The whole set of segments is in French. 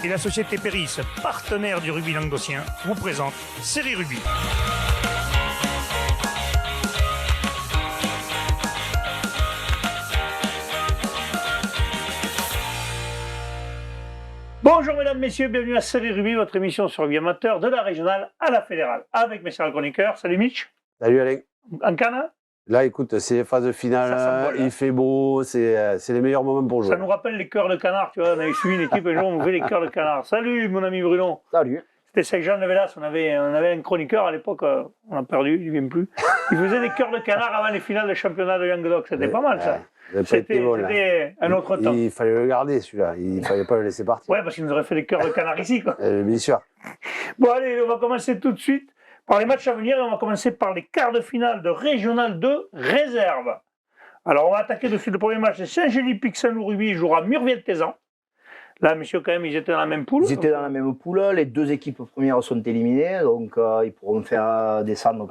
et la société Péris, partenaire du rugby languedocien, vous présente Série Rugby. Bonjour mesdames, messieurs, bienvenue à Série Rugby, votre émission sur rugby amateur de la régionale à la fédérale. Avec mes chers chroniqueurs, salut Mitch. Salut Alain. En canne. Là, écoute, c'est les phases finales, il fait beau, c'est les meilleurs moments pour jouer. Ça nous rappelle les cœurs de canard, tu vois, on avait suivi une équipe, un jour on fait les cœurs de canard. Salut mon ami Bruno. Salut. C'était Saint-Jean de Vélas, on avait un chroniqueur à l'époque, on a perdu, il ne vient plus. Il faisait des cœurs de canard avant les finales des championnats de Languedoc, c'était pas mal ça. C'était un autre temps. Il fallait le garder celui-là, il ne fallait pas le laisser partir. Ouais, parce qu'il nous aurait fait des cœurs de canard ici, quoi. Bien sûr. Bon allez, on va commencer tout de suite par les matchs à venir et on va commencer par les quarts de finale de Régional 2 réserve. Alors on va attaquer de suite le premier match, c'est Saint-Gély-Pic-Saint-Loup Rugby, il jouera Murviel-Tézan. Là, messieurs, quand même, ils étaient dans la même poule. Ils étaient dans la même poule, les deux équipes premières sont éliminées, donc ils pourront faire descendre.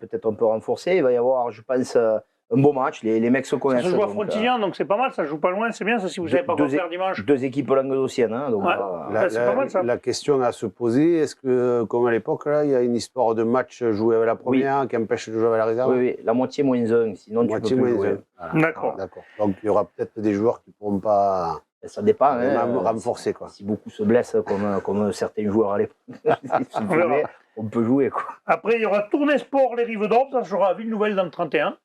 Peut-être un peu renforcer. Il va y avoir, je pense, un beau match. Les mecs se connaissent. Ça se joue à Frontignan, donc c'est pas mal, ça se joue pas loin, c'est bien ça si vous savez pas quoi faire dimanche. Deux équipes languedociennes. Hein, donc, c'est pas mal ça. La question à se poser, est-ce que, comme à l'époque, là, il y a une histoire de match joué avec la première qui empêche de jouer avec la réserve? Oui, la moitié moins 1, sinon moitié tu peux plus jouer. Voilà. D'accord. Donc il y aura peut-être des joueurs qui ne pourront pas. Ça dépend. Renforcer, quoi. Si beaucoup se blessent, comme certains joueurs à l'époque, on peut jouer. Quoi. Après, il y aura Tournai Sport, les Rives d'Orbe, ça sera à Ville-Nouvelle dans le 31.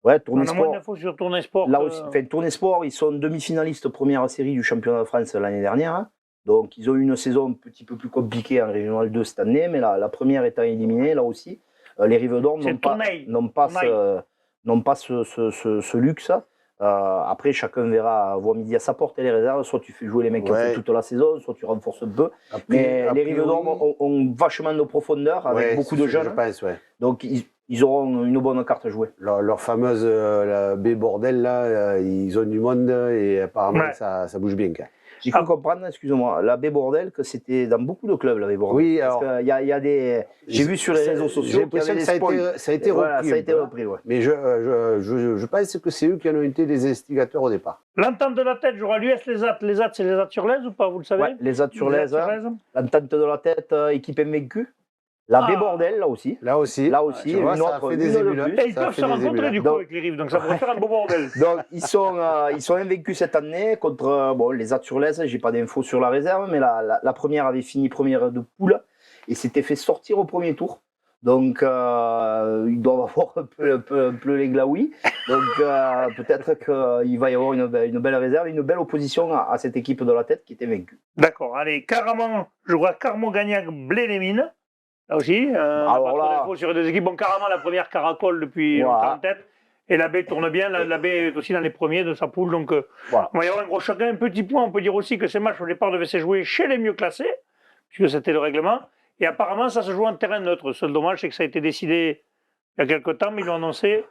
Ouais, Tournai Sport. On a moins d'infos sur Tournai Sport. Là aussi, Tournai Sport, ils sont demi-finalistes première série du championnat de France l'année dernière. Hein. Donc, ils ont eu une saison un petit peu plus compliquée en Régional 2 cette année, mais la première étant éliminée, là aussi. Les Rives d'Orbe n'ont pas ce luxe. Après, chacun voit midi à sa porte et les réserves. Soit tu fais jouer les mecs qui ont fait toute la saison, soit tu renforces un peu. Mais les Rives d'Orbe ont vachement de profondeur avec beaucoup de jeunes. Je pense, donc, ils auront une bonne carte à jouer. Leur fameuse la baie bordel, là, ils ont du monde et apparemment ça bouge bien. J'ai cru comprendre, excusez-moi, la baie bordel, que c'était dans beaucoup de clubs, la baie bordel. Oui, alors. Parce qu'il y a des. J'ai vu sur les réseaux sociaux. J'ai l'impression que ça a été repris. Voilà, ça a été repris, ouais. Mais je pense que c'est eux qui en ont été les instigateurs au départ. L'entente de la tête jouera l'US Les Attes. Les Attes, c'est les Attes sur l'Aise ou pas, vous le savez? Ouais, les Attes sur l'Aise. L'entente de la tête, équipe invaincue. La baie bordel, là aussi. Là aussi, une autre. Fait des émules. Et ils peuvent se rencontrer du coup avec les Rives, donc ça pourrait faire un beau bordel. Donc ils sont invaincus cette année contre les Attes sur l'Aise. J'ai pas d'infos sur la réserve, mais la première avait fini première de poule et s'était fait sortir au premier tour. Donc ils doivent avoir un peu les glaouis. Donc peut-être qu'il va y avoir une belle réserve, une belle opposition à cette équipe de la tête qui était vaincue. D'accord. Allez, Caraman jouera Carmont-Gagnac, Blé-les-Mines. Là aussi, alors là, sur les deux équipes. Bon, carrément, la première caracole depuis longtemps en tête. Et la baie tourne bien. La baie est aussi dans les premiers de sa poule. Donc, on va y avoir un gros choc. Un petit point, on peut dire aussi que ces matchs au départ devaient se jouer chez les mieux classés, puisque c'était le règlement. Et apparemment, ça se joue en terrain neutre. Le seul dommage, c'est que ça a été décidé il y a quelque temps, mais ils l'ont annoncé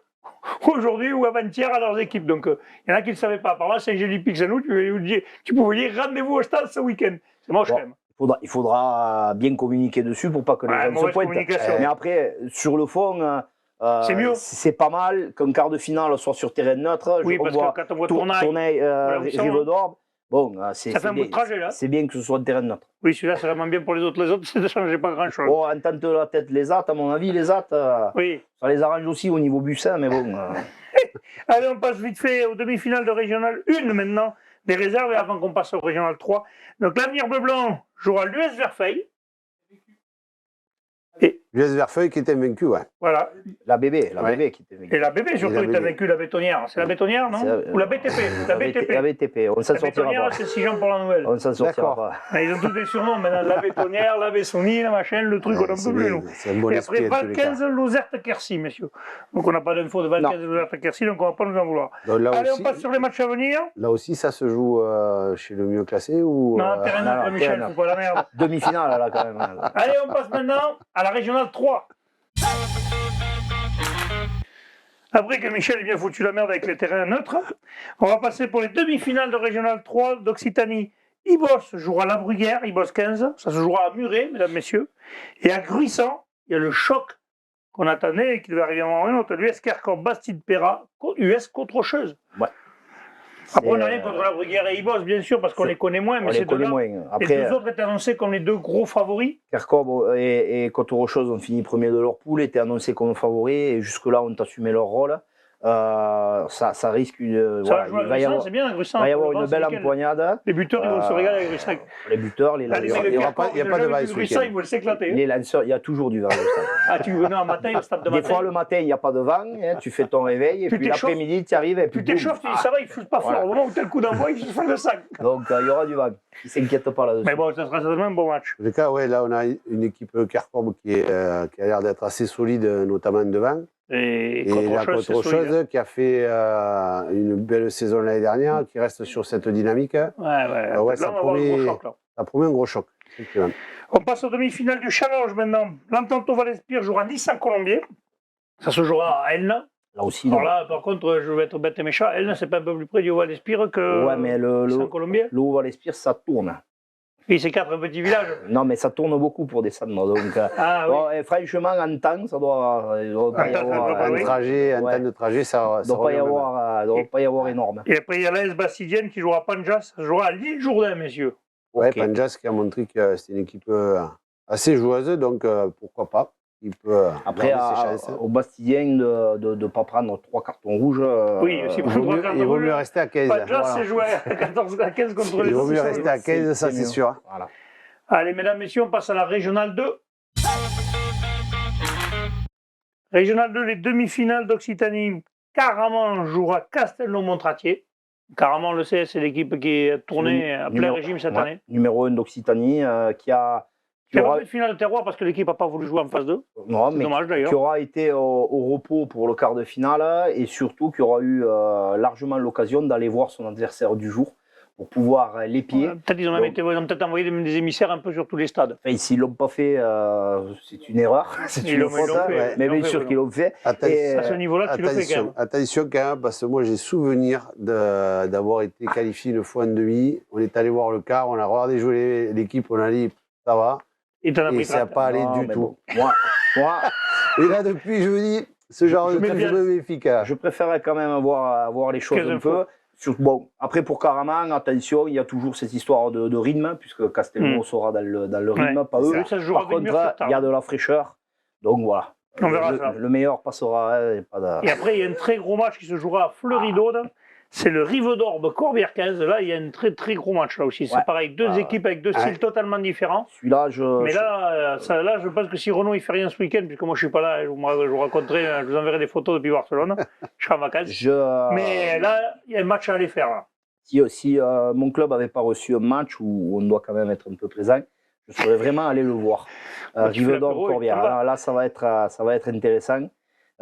aujourd'hui ou avant-hier à leurs équipes. Donc, il y en a qui ne le savaient pas. Par là, Saint-Gély-Pic-Saint-Loup, tu pouvais dire rendez-vous au stade ce week-end. C'est moche quand même. Il faudra bien communiquer dessus pour pas que les gens se pointent. Mais après, sur le fond, c'est mieux. C'est pas mal qu'un quart de finale soit sur terrain neutre. Oui, parce que quand on voit Tournai, Rive d'Orbe, bon, ça fait un bout de trajet là. C'est bien que ce soit un terrain neutre. Oui, celui-là, c'est vraiment bien pour les autres. Les autres, ça ne changeait pas grand-chose. Oh, en tant que la tête, les Attes, à mon avis, les Attes, ça les arrange aussi au niveau bussin, mais bon. Allez, on passe vite fait aux demi-finales de Régional 1 maintenant, des réserves, et avant qu'on passe au Régional 3. Donc l'avenir bleu-blanc jouera l'US Verfeil. L'US Verfeil qui était vaincu, Voilà. La bébé qui était vaincue. Et la bébé surtout était vaincue, la bétonnière. C'est la bétonnière, non? Ou la BTP? La BTP, on s'en sortira pas. La bétonnière, c'est 6 gens pour la nouvelle. On s'en sortira pas. Ils ont tous des surnoms maintenant, la bétonnière, la Bessoni, la machin, le truc, on n'en peut plus, nous. Et après, Val 15, Lozerte-Quercy, messieurs. Donc on n'a pas d'infos de Val 15, Lozerte-Quercy, donc on ne va pas nous en vouloir. Allez, on passe sur les matchs à venir. Là aussi, ça se joue chez le mieux classé ou... Non, terrain neutre, Michel, faut pas la merde. Demi-finale, là, quand même. Allez, on passe maintenant à la Régionale 3. Après que Michel ait bien foutu la merde avec les terrains neutres, on va passer pour les demi-finales de Régional 3 d'Occitanie. Ibos jouera la Bruguière, Ibos 15, ça se jouera à Muret, mesdames, messieurs. Et à Gruissant, il y a le choc qu'on attendait et qui devait arriver à un moment ou un autre, l'US Kercor, Bastide-Péra, US contre Rocheuse. Ouais. Après, on n'a rien contre la Bruguière et Ibos, bien sûr, parce qu'on les connaît moins, mais c'est de là. Après, les deux autres étaient annoncés comme les deux gros favoris. Kerkhove et Côte-Rocheuse ont fini premier de leur poule, étaient annoncés comme favoris, et jusque-là, ont assumé leur rôle. Ça risque une. Ça va jouer à Gruissan, c'est bien, Gruissan. Il va y avoir une belle empoignade. Les buteurs, ils vont se régaler avec Gruissan. Les buteurs, les lanceurs. Il n'y a pas de vague ce Gruissan, ils vont s'éclater. Les lanceurs, il y a toujours du vent. Ah, tu veux un matin au stade de matin. Des fois, le matin, il n'y a pas de vent, tu fais ton réveil, et puis l'après-midi, tu arrives. Et puis tu t'échauffes, tu dis ça va, il ne fout pas fort. Au moment où tu as le coup d'envoi, il se fait le sac. Donc, il y aura du vent. Ils ne s'inquiètent pas là-dessus. Mais bon, ça sera certainement un bon match. En tout cas, ouais, là, on a une équipe Kerkhove qui a l'air d'être assez solide, notamment devant. Et la Côte-Rocheuse qui a fait une belle saison l'année dernière, qui reste sur cette dynamique. Ouais, ça promet un gros choc. Effectivement. On passe aux demi-finales du challenge maintenant. L'Entanto Valespire jouera Nice en Colombier. Ça se jouera à Elna. Là aussi. Alors là, par contre, je vais être bête et méchant. Elna, c'est pas un peu plus près du Valespire que en Colombier. Le Valespire, ça tourne. Oui, c'est 4 petits villages. Non, mais ça tourne beaucoup pour descendre. Donc, oui. franchement, en temps, ça doit pas y avoir. Un temps de trajet, ça ne doit pas y avoir énorme. Et après, il y a l'AS Bastidienne qui jouera à Panjas. Ça jouera à L'Île-Jourdain, messieurs. Oui, Panjas qui a montré que c'est une équipe assez joueuse, donc pourquoi pas. Il peut après, au Bastidien, de ne pas prendre 3 cartons rouges. Oui, il vaut mieux rester à 15. Panjas, c'est joué à 14 à 15 contre les. Il vaut mieux rester à 15, ça c'est sûr. Voilà. Allez, mesdames, messieurs, on passe à la Régionale 2. Régionale 2, les demi-finales d'Occitanie. Caraman jouera Castelnau-Montratier. Caraman, on le sait, c'est l'équipe qui est tournée à plein régime cette année. Numéro 1 d'Occitanie, qui a. Il n'y a pas fait de finale de terroir parce que l'équipe n'a pas voulu jouer en phase 2. Non, mais dommage d'ailleurs. Qui aura été au repos pour le quart de finale et surtout qui aura eu largement l'occasion d'aller voir son adversaire du jour pour pouvoir l'épier. Peut-être ils ont peut-être envoyé des émissaires un peu sur tous les stades. Enfin, s'ils ne l'ont pas fait, c'est une erreur. C'est une faute, mais bien sûr qu'ils l'ont fait. À ce niveau-là, tu le fais quand même. Attention quand même, parce que moi j'ai souvenir d'avoir été qualifié une fois en demi. On est allé voir le quart, on a regardé jouer l'équipe, on a dit ça va. Et ça n'a pas allé du tout. Moi. Et là, depuis, je me dis, ce genre de truc, je me méfie. Je préférais quand même voir les choses un peu. Bon, après, pour Caraman, attention, il y a toujours cette histoire de rythme, puisque Castelnau sera dans le rythme, pas eux. Par contre, il y a de la fraîcheur. Donc voilà. On verra ça. Le meilleur passera. Et après, il y a un très gros match qui se jouera à Fleury-d'Aude. C'est le Rive-d'Orbe-Corbière 15. Là, il y a un très très gros match là aussi. C'est pareil, deux équipes avec deux styles totalement différents. Celui-là, Mais là, je pense que si Renaud il fait rien ce week-end, puisque moi je suis pas là, je vous raconterai, je vous enverrai des photos depuis Barcelone. Je serai en vacances. Mais là, il y a un match à aller faire. Là. Si mon club n'avait pas reçu un match où on doit quand même être un peu présent, je serais vraiment allé le voir. Rive-d'Orbe-Corbière. Là, ça va être intéressant.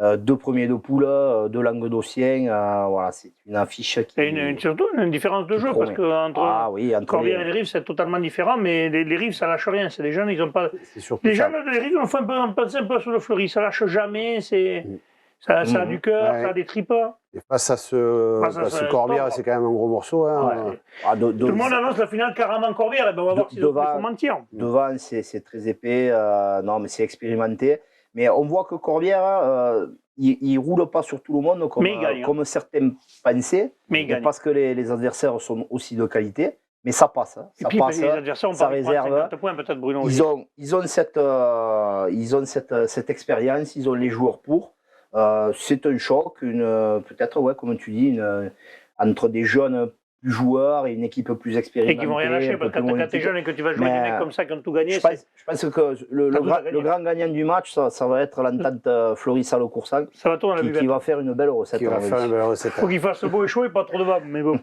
2 premiers de poule, 2 Languedociens, voilà, c'est une affiche qui. Surtout une différence de jeu, parce que entre Corbière et les Rives, c'est totalement différent, mais les Rives, ça lâche rien. C'est les jeunes, ils n'ont pas. Les jeunes des Rives, on pense un peu sur le Fleury, ça lâche jamais, ça a du cœur, ça a des tripes. Et face à ce Corbière, c'est quand même un gros morceau. Hein. Tout le monde annonce la finale Caraman-Corbière, et ben on va voir s'ils vont mentir. Devant, c'est très épais, non, mais c'est expérimenté. Mais on voit que Corbière, il ne roule pas sur tout le monde comme certains pensaient, parce que les adversaires sont aussi de qualité. Mais ça passe. Et puis les adversaires ont pas réserve. 50 points peut-être, Bruno. Ils ont cette expérience, ils ont les joueurs pour. C'est un choc, peut-être, comme tu dis, entre des jeunes plus joueurs et une équipe plus expérimentée. Et qui vont rien lâcher, parce que quand tu es jeune et que tu vas jouer des mecs comme ça qui ont tout gagné. Je pense que le grand gagnant du match, ça va être l'entente Fleury-Salo-Coursan. Ça va tourner à la buvette. Qui va faire une belle recette. Il faut qu'il fasse beau et chaud et pas trop de vent, mais bon.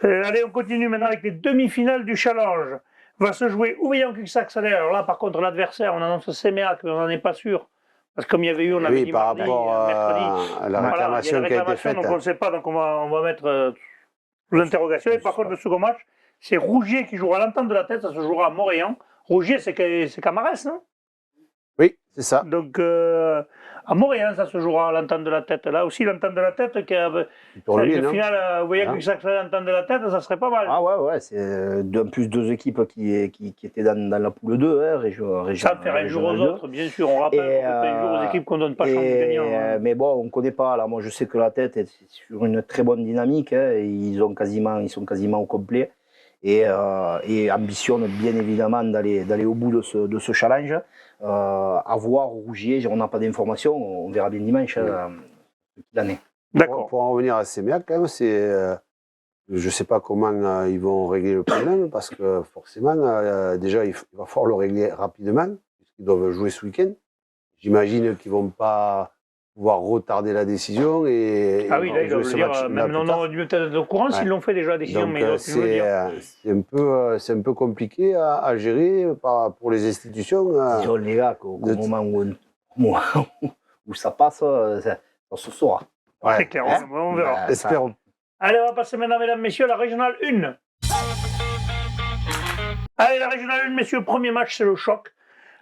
Allez, on continue maintenant avec les demi-finales du challenge. Va se jouer Ouveillon-Cuxac-Salers. Alors là, par contre, l'adversaire, on annonce Séméac, mais on n'en est pas sûr. Parce que comme il y avait eu, on avait dit par rapport à la réclamation qui a été faite. Donc on ne sait pas, donc on va mettre l'interrogation. Et par contre, le second match, c'est Rougier qui jouera à l'entente de la tête, ça se jouera à Moréan. Rougier, c'est Camarès, non? Oui, c'est ça. Donc, à Montréal, ça se jouera à l'entente de la tête. Là aussi, l'entente de la tête, qui a le final, vous voyez que ça serait l'entente de la tête, ça serait pas mal. Ah ouais, c'est en plus 2 équipes qui étaient dans la poule 2, hein, région. Ça faire un jour aux autres, bien sûr. On rappelle un jour aux équipes qu'on ne donne pas chance de gagner. Mais bon, on ne connaît pas. Là, moi, je sais que la tête est sur une très bonne dynamique. Hein, et ils sont quasiment au complet. Et ambitionnent bien évidemment d'aller au bout de ce challenge. À voir au Rougier, on n'a pas d'informations, on verra bien dimanche l'année. D'accord. Pour en revenir à Séméac, quand même, je ne sais pas comment ils vont régler le problème, parce que forcément, déjà, il va falloir le régler rapidement, puisqu'ils doivent jouer ce week-end. J'imagine qu'ils ne vont pas pouvoir retarder la décision. Ah oui, là, ils doivent le dire, même non, on dû peut-être être au courant s'ils l'ont fait déjà la décision, mais ils doivent plus le dire. C'est un peu compliqué à gérer pour les institutions. Disons les gars, qu'au moment où ça passe, ça se saura. Ouais. C'est clair, on verra. Espérons. Allez, on va passer maintenant, mesdames, messieurs, à la régionale 1. Allez, la régionale 1, messieurs, premier match, c'est le choc.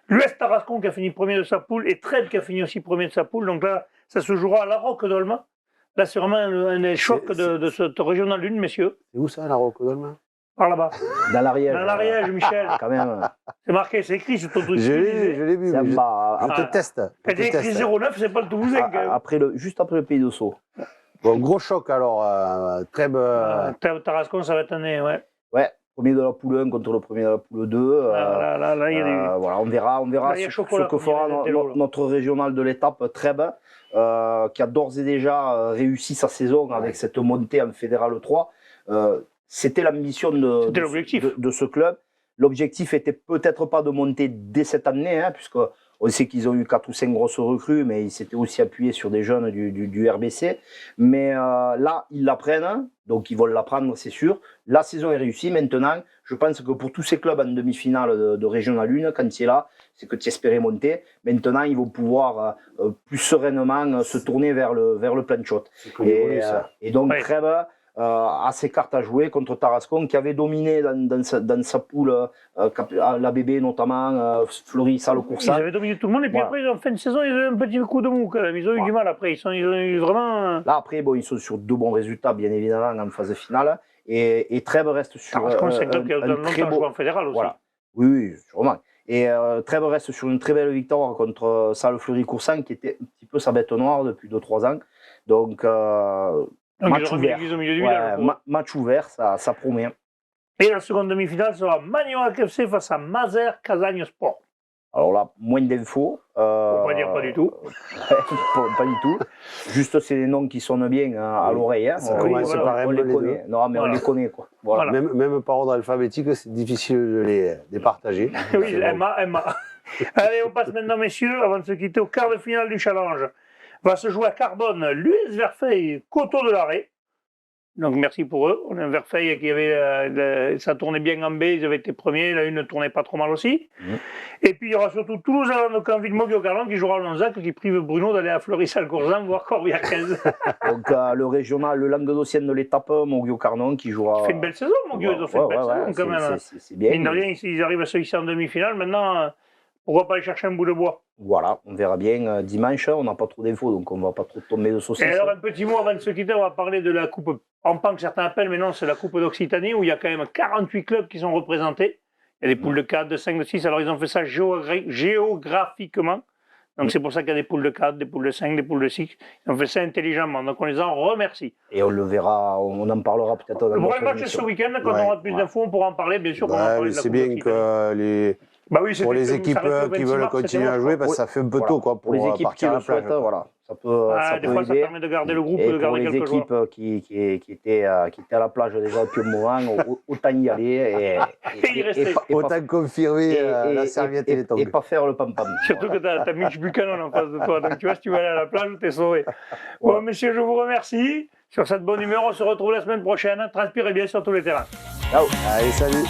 L'US Tarascon qui a fini premier de sa poule et Trèbes qui a fini aussi premier de sa poule. Donc là, ça se jouera à la Roque d'Olma. Là, c'est vraiment un choc de cette régionale 1, messieurs. C'est où ça, la Roque d'Olma? Par là-bas. Dans l'Ariège. Dans l'Ariège, Michel. Quand même. C'est marqué, c'est écrit sur ton truc. Je l'ai vu. Je te teste. Quand il écrit 09, c'est pas le Toulousain. Juste après le Pays de Sceaux. Bon, gros choc alors. Trèbes. Tarascon, ça va être année, ouais. Ouais. Premier de la poule 1 contre le premier de la poule 2. Là, il y a des... Voilà, on verra ce que fera notre régional de l'étape Trèbes, qui a d'ores et déjà réussi sa saison avec cette montée en Fédéral 3. C'était l'ambition de ce club. L'objectif était peut-être pas de monter dès cette année, hein, puisque on sait qu'ils ont eu 4 ou 5 grosses recrues, mais ils s'étaient aussi appuyés sur des jeunes du RBC. Mais là, ils la prennent, donc ils vont la prendre, c'est sûr. La saison est réussie. Maintenant, je pense que pour tous ces clubs en demi-finale de Régional 1, quand tu es là, c'est que tu espérais monter. Maintenant, ils vont pouvoir plus sereinement se tourner vers le plan shot. Et donc, Trèbes a ses cartes à jouer contre Tarascon, qui avait dominé dans sa poule, la bébé notamment, Fleury, Salle-Coursan. Ils avaient dominé tout le monde, et puis après, en fin de saison, ils ont eu un petit coup de mou quand même. Ils ont eu du mal après. Ils ont eu vraiment. Là, après, bon, ils sont sur 2 bons résultats, bien évidemment, en phase finale. Et Trèbes reste sur. Tarascon, c'est un club qui a longtemps joué en fédéral aussi. Voilà. Oui, sûrement. Et Trèbes reste sur une très belle victoire contre Salle-Fleury-Coursan, qui était un petit peu sa bête noire depuis 2-3 ans. Donc match ouvert. Au milieu du village, match ouvert, ça promet. Et la seconde demi-finale sera Magnoac FC face à Mazères Casagne Sport. Alors là, moins d'infos. On va dire pas du tout. Pas du tout. Juste, c'est des noms qui sonnent bien à l'oreille. Hein. On les connaît. Non, mais on les connaît, quoi. Voilà. Même par ordre alphabétique, c'est difficile de les partager. Oui, Emma. Allez, on passe maintenant, messieurs, avant de se quitter, au quart de finale du challenge. Va se jouer à Carbone, l'US Verfeil, Coteau de l'Arrêt. Donc merci pour eux. On a un Verfeil qui avait, ça tournait bien en B, ils avaient été premiers, la une ne tournait pas trop mal aussi. Et puis il y aura surtout Toulouse à Canville Mogio-Carlon qui jouera à Lonzac, qui prive Bruno d'aller à Fleury-Salle-Coursan, voire Corbia 15. Donc le régional, le Languedocien de l'étape, Mogio-Carlon qui jouera. Il fait une belle saison, Mogio, ils ont fait une belle saison quand même. C'est bien. Mine de rien, ils arrivent à se hisser en demi-finale. Maintenant, pourquoi pas aller chercher un bout de bois? Voilà, on verra bien dimanche, on n'a pas trop d'infos, donc on ne va pas trop tomber de saucisses. Et alors, un petit mot avant de se quitter, on va parler de la Coupe Pampan que certains appellent, mais non, c'est la Coupe d'Occitanie, où il y a quand même 48 clubs qui sont représentés. Il y a des poules de 4, de 5, de 6, alors ils ont fait ça géographiquement. Donc c'est pour ça qu'il y a des poules de 4, des poules de 5, des poules de 6. Ils ont fait ça intelligemment, donc on les en remercie. Et on le verra, on en parlera peut-être dans le prochain match est ce week-end, quand on aura plus d'infos, on pourra en parler, bien sûr. C'est bien que pour les équipes qui veulent continuer à jouer, ça fait un peu tôt pour les équipes qui le souhaitent, voilà. Ça peut des fois, ça permet de garder le groupe, de garder quelques joueurs. Pour les équipes qui étaient à la plage déjà depuis un moment, autant y aller et autant confirmer la serviette et les tongs. Et pas faire le pam-pam. Surtout que tu as Mitch Buchanan en face de toi, donc tu vois, si tu vas aller à la plage, t'es sauvé. Bon, messieurs, je vous remercie. Sur cette bonne humeur, on se retrouve la semaine prochaine. Transpirez bien sur tous les terrains. Ciao. Allez, salut.